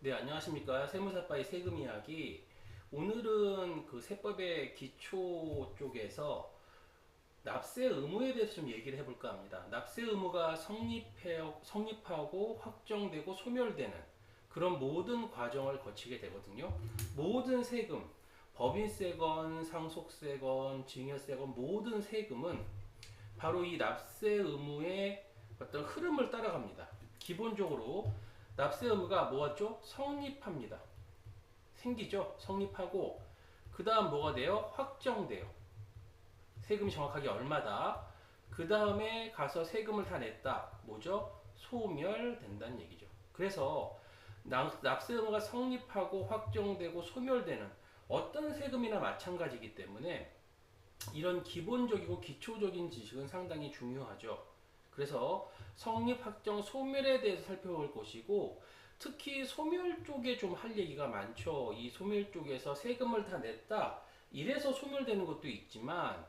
네, 안녕하십니까. 세무사빠의 세금 이야기. 오늘은 그 세법의 기초 쪽에서 납세 의무에 대해서 좀 얘기를 해볼까 합니다. 납세 의무가 성립하고 확정되고 소멸되는 그런 모든 과정을 거치게 되거든요. 모든 세금, 법인세건, 상속세건, 증여세건 모든 세금은 바로 이 납세 의무의 어떤 흐름을 따라갑니다. 기본적으로 납세 의무가 뭐였죠? 성립합니다. 생기죠? 성립하고 그 다음 뭐가 돼요? 확정돼요. 세금이 정확하게 얼마다. 그 다음에 가서 세금을 다 냈다. 뭐죠? 소멸된다는 얘기죠. 그래서 납세 의무가 성립하고 확정되고 소멸되는 어떤 세금이나 마찬가지이기 때문에 이런 기본적이고 기초적인 지식은 상당히 중요하죠. 그래서 성립, 확정, 소멸에 대해서 살펴볼 것이고 특히 소멸 쪽에 좀 할 얘기가 많죠. 이 소멸 쪽에서 세금을 다 냈다. 이래서 소멸되는 것도 있지만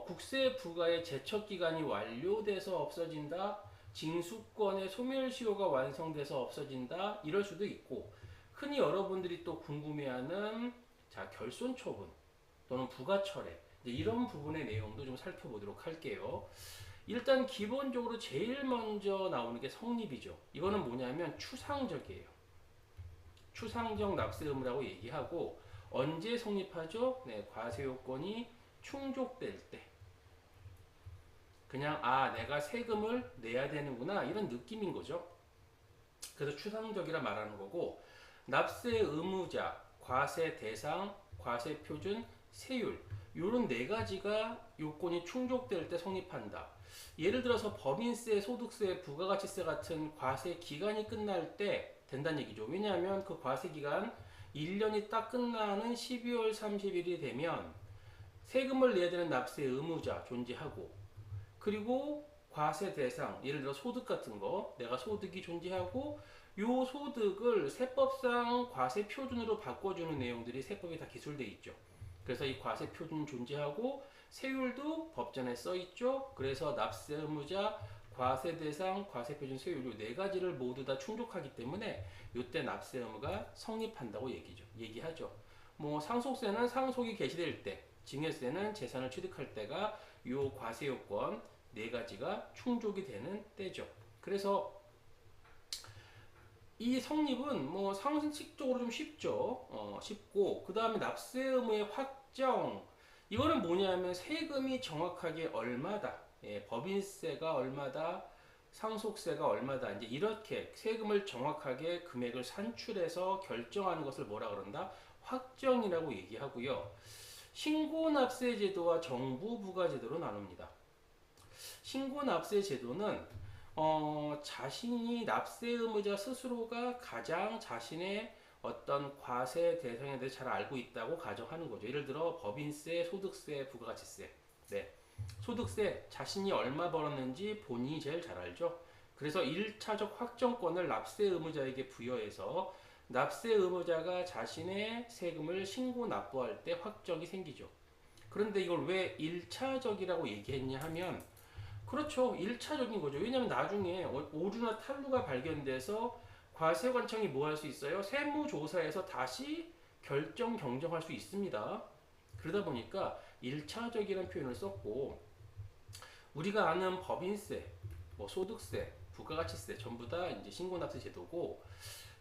국세 부과의 제척 기간이 완료돼서 없어진다. 징수권의 소멸시효가 완성돼서 없어진다. 이럴 수도 있고 흔히 여러분들이 또 궁금해하는 자 결손 처분 또는 부가철회 이런 부분의 내용도 좀 살펴보도록 할게요. 일단 기본적으로 제일 먼저 나오는 게 성립이죠. 이거는 뭐냐면 추상적이에요. 추상적 납세 의무라고 얘기하고 언제 성립하죠? 네, 과세 요건이 충족될 때. 그냥 내가 세금을 내야 되는구나 이런 느낌인 거죠. 그래서 추상적이라 말하는 거고 납세 의무자, 과세 대상, 과세 표준, 세율 요런 네 가지가 요건이 충족될 때 성립한다. 예를 들어서 법인세, 소득세, 부가가치세 같은 과세 기간이 끝날 때 된다는 얘기죠. 왜냐하면 그 과세 기간 1년이 딱 끝나는 12월 30일이 되면 세금을 내야 되는 납세 의무자 존재하고 그리고 과세 대상, 예를 들어 소득 같은 거, 내가 소득이 존재하고 요 소득을 세법상 과세 표준으로 바꿔주는 내용들이 세법에 다 기술돼 있죠. 그래서 이 과세 표준 존재하고 세율도 법전에 써 있죠. 그래서 납세 의무자, 과세 대상, 과세 표준, 세율 요 네 가지를 모두 다 충족하기 때문에 이때 납세 의무가 성립한다고 얘기하죠. 뭐 상속세는 상속이 개시될 때, 증여세는 재산을 취득할 때가 요 과세 요건 네 가지가 충족이 되는 때죠. 그래서 이 성립은 뭐 상식적으로 좀 쉽죠. 쉽고 그 다음에 납세 의무의 확정 이거는 뭐냐면 세금이 정확하게 얼마다, 법인세가 얼마다, 상속세가 얼마다 이제 이렇게 세금을 정확하게 금액을 산출해서 결정하는 것을 뭐라 그런다? 확정이라고 얘기하고요. 신고납세 제도와 정부 부과 제도로 나눕니다. 신고납세 제도는 자신이 납세 의무자 스스로가 가장 자신의 어떤 과세 대상에 대해 잘 알고 있다고 가정하는 거죠. 예를 들어 법인세, 소득세, 부가가치세. 네. 소득세 자신이 얼마 벌었는지 본인이 제일 잘 알죠. 그래서 1차적 확정권을 납세 의무자에게 부여해서 납세 의무자가 자신의 세금을 신고 납부할 때 확정이 생기죠. 그런데 이걸 왜 1차적이라고 얘기했냐 하면 그렇죠. 1차적인 거죠. 왜냐하면 나중에 오류나 탈루가 발견돼서 과세관청이 뭐 할 수 있어요? 세무조사에서 다시 결정 경정할 수 있습니다. 그러다 보니까 1차적이라는 표현을 썼고 우리가 아는 법인세, 뭐 소득세, 부가가치세 전부 다 이제 신고납세 제도고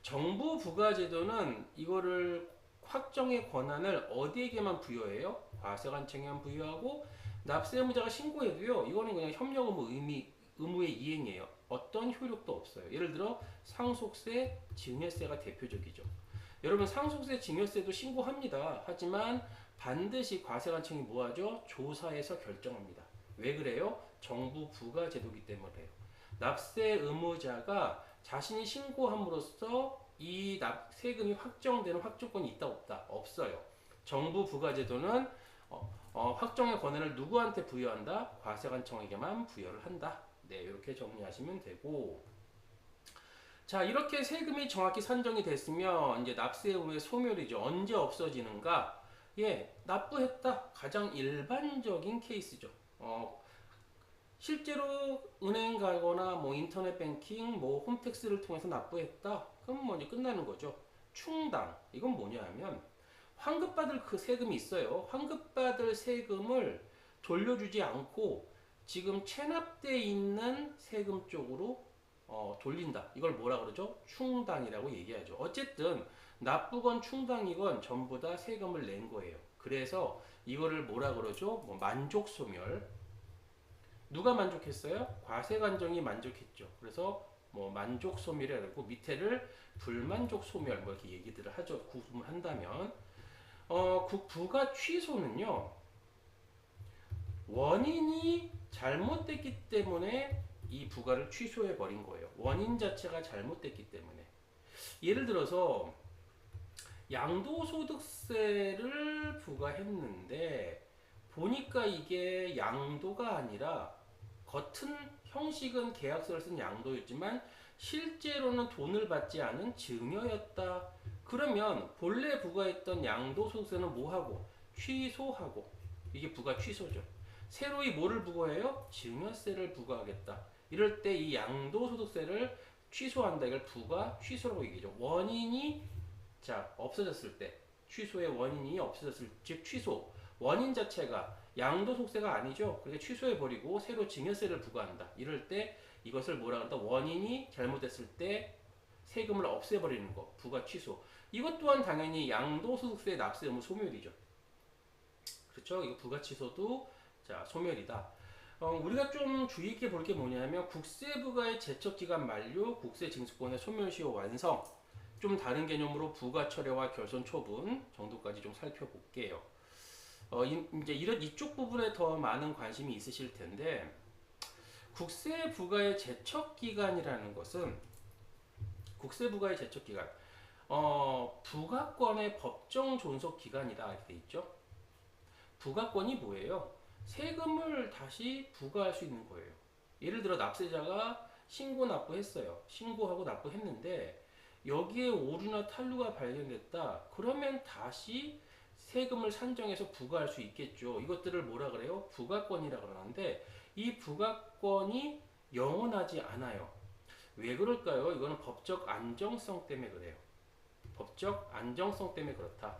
정부 부가제도는 이거를 확정의 권한을 어디에게만 부여해요? 과세관청에만 부여하고 납세 의무자가 신고해도요. 이거는 그냥 협력 의무의 이행이에요. 어떤 효력도 없어요. 예를 들어 상속세, 증여세가 대표적이죠. 여러분 상속세, 증여세도 신고합니다. 하지만 반드시 과세관청이 뭐하죠? 조사해서 결정합니다. 왜 그래요? 정부 부가 제도이기 때문에 그래요. 납세 의무자가 자신이 신고함으로써 이 세금이 확정되는 확정권이 있다 없다? 없어요. 정부 부가제도는 확정의 권한을 누구한테 부여한다? 과세관청에게만 부여를 한다. 네, 이렇게 정리하시면 되고 자, 이렇게 세금이 정확히 산정이 됐으면 이제 납세 의무의 소멸이죠. 언제 없어지는가? 납부했다. 가장 일반적인 케이스죠. 실제로 은행 가거나 뭐 인터넷 뱅킹, 뭐 홈택스를 통해서 납부했다. 그럼 뭐 이제 끝나는 거죠. 충당. 이건 뭐냐 하면 환급받을 그 세금이 있어요. 환급받을 세금을 돌려주지 않고 지금 체납돼 있는 세금 쪽으로 돌린다. 이걸 뭐라 그러죠? 충당이라고 얘기하죠. 어쨌든 납부건 충당이건 전부 다 세금을 낸 거예요. 그래서 이거를 뭐라 그러죠? 뭐 만족소멸. 누가 만족했어요? 과세관정이 만족했죠. 그래서 뭐 만족소멸이라고 밑에를 불만족소멸 뭐 이렇게 얘기들을 하죠. 구분을 한다면 부가 취소는요. 원인이 잘못됐기 때문에 이 부가를 취소해 버린 거예요. 원인 자체가 잘못됐기 때문에. 예를 들어서 양도소득세를 부과했는데 보니까 이게 양도가 아니라 겉은 형식은 계약서를 쓴 양도였지만 실제로는 돈을 받지 않은 증여였다. 그러면 본래 부과했던 양도소득세는 뭐하고? 취소하고. 이게 부과 취소죠. 새로이 뭐를 부과해요? 증여세를 부과하겠다. 이럴 때 이 양도소득세를 취소한다. 이걸 부과 취소라고 얘기죠. 원인이 없어졌을 때 취소의 원인이 없어졌을 즉 취소. 원인 자체가 양도소득세가 아니죠. 그러니까 취소해버리고 새로 증여세를 부과한다. 이럴 때 이것을 뭐라 한다? 원인이 잘못됐을 때 세금을 없애버리는 거. 부과 취소. 이것 또한 당연히 양도소득세 납세 의무 소멸이죠. 그렇죠? 이거 부과 취소도 소멸이다. 우리가 좀 주의 있게 볼 게 뭐냐면 국세부가의 제척기간 만료, 국세징수권의 소멸시효 완성. 좀 다른 개념으로 부가 철회와 결손 처분 정도까지 좀 살펴볼게요. 이제 이쪽 부분에 더 많은 관심이 있으실 텐데 국세부가의 제척기간이라는 것은 국세부가의 제척기간 부가권의 법정 존속 기간이다 이렇게 돼 있죠. 부가권이 뭐예요? 세금을 다시 부과할 수 있는 거예요. 예를 들어 납세자가 신고 납부했어요. 신고하고 납부했는데 여기에 오류나 탄류가 발견됐다. 그러면 다시 세금을 산정해서 부과할 수 있겠죠. 이것들을 뭐라 그래요? 부가권이라 그러는데 이 부가권이 영원하지 않아요. 왜 그럴까요? 이거는 법적 안정성 때문에 그래요. 법적 안정성 때문에 그렇다.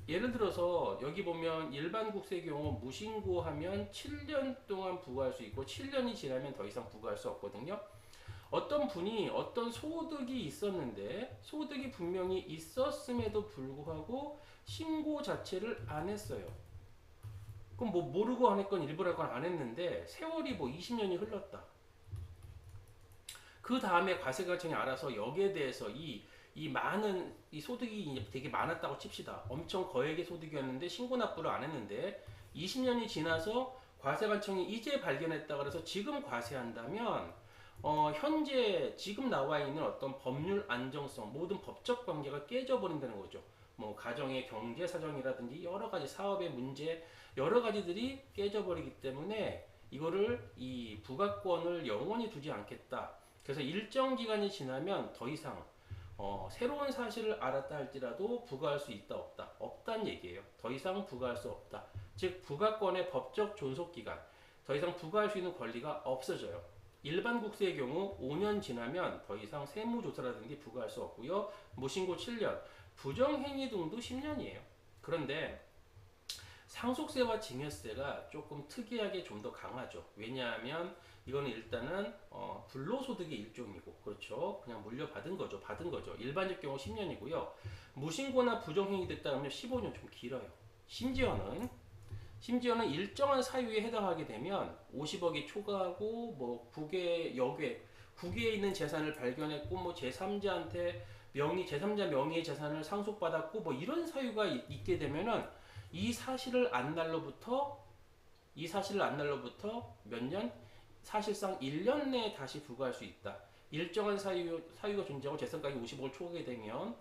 예를 들어서 여기 보면 일반 국세의 경우 무신고하면 7년 동안 부과할 수 있고 7년이 지나면 더 이상 부과할 수 없거든요. 어떤 분이 어떤 소득이 있었는데 소득이 분명히 있었음에도 불구하고 신고 자체를 안 했어요. 그럼 뭐 모르고 안 했건 일부러 했건 안 했는데 세월이 뭐 20년이 흘렀다. 그 다음에 과세관청이 알아서 여기에 대해서 이 많은 이 소득이 되게 많았다고 칩시다. 엄청 거액의 소득이었는데 신고 납부를 안 했는데 20년이 지나서 과세관청이 이제 발견했다 그래서 지금 과세한다면 현재 지금 나와 있는 어떤 법률 안정성 모든 법적 관계가 깨져버린다는 거죠. 뭐 가정의 경제 사정이라든지 여러 가지 사업의 문제 여러 가지들이 깨져버리기 때문에 이거를 이 부가권을 영원히 두지 않겠다. 그래서 일정 기간이 지나면 더 이상 새로운 사실을 알았다 할지라도 부과할 수 있다 없다 없다는 얘기예요. 더 이상 부과할 수 없다. 즉 부가권의 법적 존속 기간 더 이상 부과할 수 있는 권리가 없어져요. 일반 국세의 경우 5년 지나면 더 이상 세무조사라든지 부과할 수 없고요. 무신고 7년, 부정행위 등도 10년이에요. 그런데 상속세와 증여세가 조금 특이하게 좀 더 강하죠. 왜냐하면 이거는 일단은 불로소득의 일종이고 그렇죠. 그냥 물려받은 거죠. 받은 거죠. 일반적 경우 10년이고요. 무신고나 부정행위 됐다 그러면 15년 좀 길어요. 심지어는 일정한 사유에 해당하게 되면 50억이 초과하고 뭐 국외 여괴 국외에 있는 재산을 발견했고 뭐 제3자한테 제3자 명의의 재산을 상속받았고 뭐 이런 사유가 있게 되면은 이 사실을 안 날로부터 몇 년? 사실상 1년 내에 다시 부과할 수 있다. 일정한 사유가 존재하고 재산가액이 50억을 초과하게 되면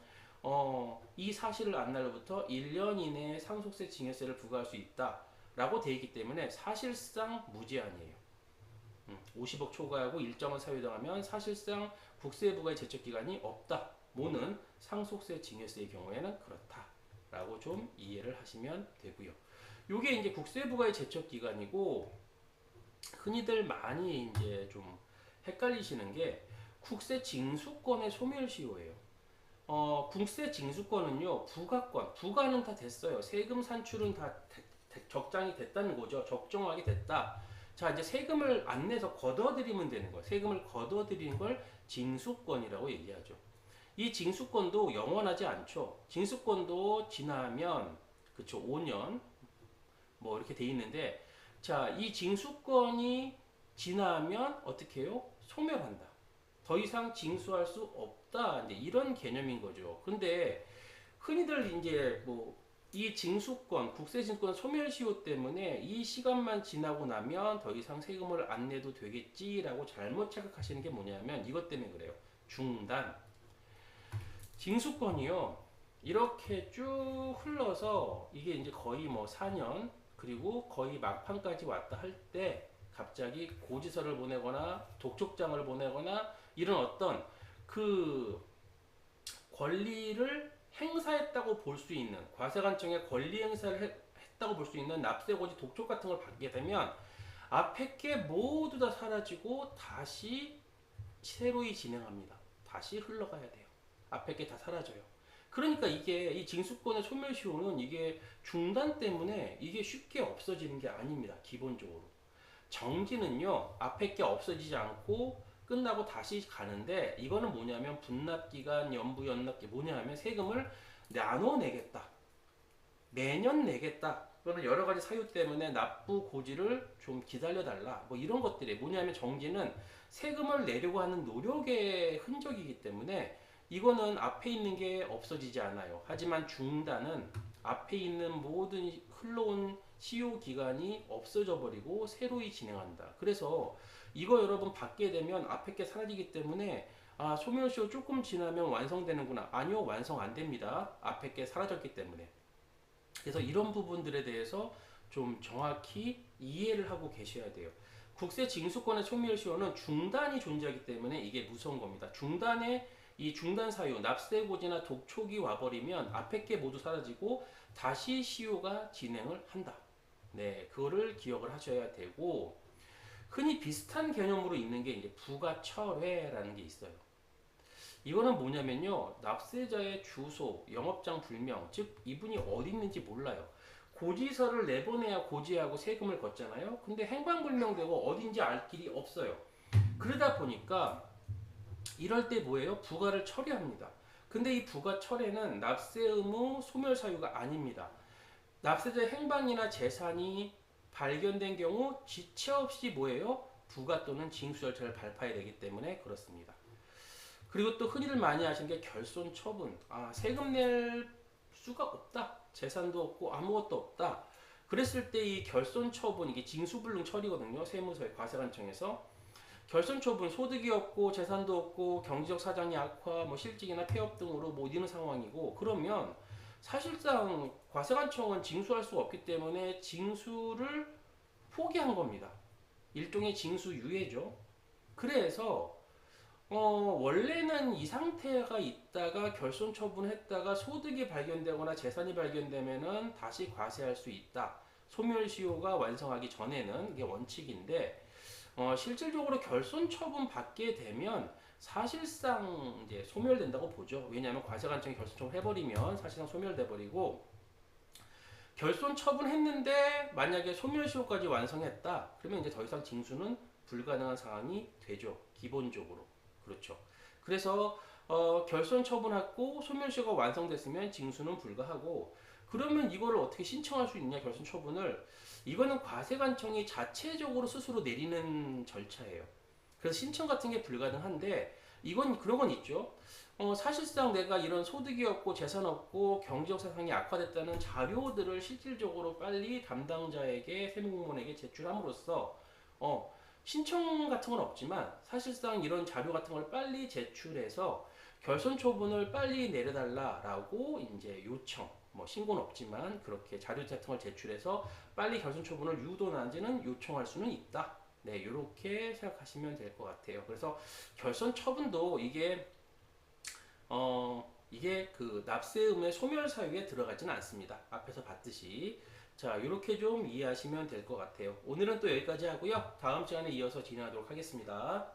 이 사실을 안 날로부터 1년 이내에 상속세 증여세를 부과할 수 있다. 라고 되어 있기 때문에 사실상 무제한이에요. 50억 초과하고 일정한 사유에 해당하면 사실상 국세부가의 제척기간이 없다. 모는 상속세 증여세의 경우에는 그렇다. 라고 좀 이해를 하시면 되고요. 요게 이제 국세부가의 제척 기간이고 흔히들 많이 이제 좀 헷갈리시는 게 국세 징수권의 소멸시효예요. 국세 징수권은요, 부가권, 부가는 다 됐어요. 세금 산출은 다 적장이 됐다는 거죠. 적정하게 됐다. 자, 이제 세금을 안 내서 걷어들이면 되는 거예요. 세금을 걷어들이는 걸 징수권이라고 얘기하죠. 이 징수권도 영원하지 않죠. 징수권도 지나면, 그쵸, 5년, 뭐 이렇게 돼 있는데, 자, 이 징수권이 지나면 어떻게 해요? 소멸한다. 더 이상 징수할 수 없다. 이제 이런 개념인 거죠. 근데 흔히들 이제 뭐 이 징수권, 국세징수권 소멸시효 때문에 이 시간만 지나고 나면 더 이상 세금을 안 내도 되겠지라고 잘못 착각하시는 게 뭐냐면 이것 때문에 그래요. 중단. 징수권이요. 이렇게 쭉 흘러서 이게 이제 거의 뭐 4년 그리고 거의 막판까지 왔다 할 때 갑자기 고지서를 보내거나 독촉장을 보내거나 이런 어떤 그 권리를 행사했다고 볼 수 있는 과세관청의 권리 행사를 했다고 볼 수 있는 납세고지 독촉 같은 걸 받게 되면 앞에 게 모두 다 사라지고 다시 새로이 진행합니다. 다시 흘러가야 돼요. 앞에 게 다 사라져요. 그러니까 이게 이 징수권의 소멸시효는 이게 중단 때문에 이게 쉽게 없어지는 게 아닙니다. 기본적으로. 정지는요, 앞에 게 없어지지 않고 끝나고 다시 가는데 이거는 뭐냐면 분납기간, 연부연납기 뭐냐면 세금을 나눠내겠다. 매년 내겠다. 또는 여러 가지 사유 때문에 납부 고지를 좀 기다려달라. 뭐 이런 것들이 뭐냐면 정지는 세금을 내려고 하는 노력의 흔적이기 때문에 이거는 앞에 있는 게 없어지지 않아요. 하지만 중단은 앞에 있는 모든 흘러온 시효 기간이 없어져 버리고 새로이 진행한다. 그래서 이거 여러분 받게 되면 앞에 게 사라지기 때문에 아, 소멸시효 조금 지나면 완성되는구나. 아니요, 완성 안 됩니다. 앞에 게 사라졌기 때문에. 그래서 이런 부분들에 대해서 좀 정확히 이해를 하고 계셔야 돼요. 국세 징수권의 소멸시효는 중단이 존재하기 때문에 이게 무서운 겁니다. 중단의 이 중단 사유, 납세고지나 독촉이 와버리면 앞에 게 모두 사라지고 다시 시효가 진행을 한다. 네, 그거를 기억을 하셔야 되고 흔히 비슷한 개념으로 있는 게 이제 부가철회라는 게 있어요. 이거는 뭐냐면요, 납세자의 주소, 영업장 불명, 즉 이분이 어디 있는지 몰라요. 고지서를 내보내야 고지하고 세금을 걷잖아요. 근데 행방불명되고 어딘지 알 길이 없어요. 그러다 보니까 이럴 때 뭐예요? 부가를 처리합니다. 근데 이 부가 철회는 납세 의무 소멸 사유가 아닙니다. 납세자의 행방이나 재산이 발견된 경우 지체 없이 뭐예요? 부가 또는 징수 절차를 밟아야 되기 때문에 그렇습니다. 그리고 또 흔히들 많이 하시는 게 결손 처분. 아, 세금 낼 수가 없다. 재산도 없고 아무것도 없다. 그랬을 때 이 결손 처분, 이게 징수불능 처리거든요. 세무서의 과세관청에서. 결손 처분, 소득이 없고 재산도 없고 경제적 사정이 악화, 뭐 실직이나 폐업 등으로 못 이는 상황이고 그러면 사실상 과세관청은 징수할 수 없기 때문에 징수를 포기한 겁니다. 일종의 징수유예죠. 그래서 원래는 이 상태가 있다가 결손 처분했다가 소득이 발견되거나 재산이 발견되면은 다시 과세할 수 있다. 소멸시효가 완성하기 전에는 이게 원칙인데 실질적으로 결손 처분 받게 되면 사실상 이제 소멸된다고 보죠. 왜냐하면 과세관청이 결손 처분 해버리면 사실상 소멸돼 버리고 결손 처분했는데 만약에 소멸시효까지 완성했다. 그러면 이제 더 이상 징수는 불가능한 상황이 되죠. 기본적으로. 그렇죠. 그래서 결손 처분하고 소멸시효가 완성됐으면 징수는 불가하고 그러면 이거를 어떻게 신청할 수 있냐 결손 처분을 이거는 과세관청이 자체적으로 스스로 내리는 절차예요. 그래서 신청 같은 게 불가능한데 이건 그런 건 있죠. 사실상 내가 이런 소득이 없고 재산 없고 경제적 사상이 악화됐다는 자료들을 실질적으로 빨리 담당자에게 세무공무원에게 제출함으로써 신청 같은 건 없지만 사실상 이런 자료 같은 걸 빨리 제출해서 결손 처분을 빨리 내려달라라고 이제 요청, 뭐 신고는 없지만 그렇게 자료 같은 걸 제출해서 빨리 결손 처분을 유도난지는 요청할 수는 있다. 네, 이렇게 생각하시면 될 것 같아요. 그래서 결손 처분도 이게 그 납세 의무의 소멸 사유에 들어가지는 않습니다. 앞에서 봤듯이 자, 이렇게 좀 이해하시면 될 것 같아요. 오늘은 또 여기까지 하고요. 다음 시간에 이어서 진행하도록 하겠습니다.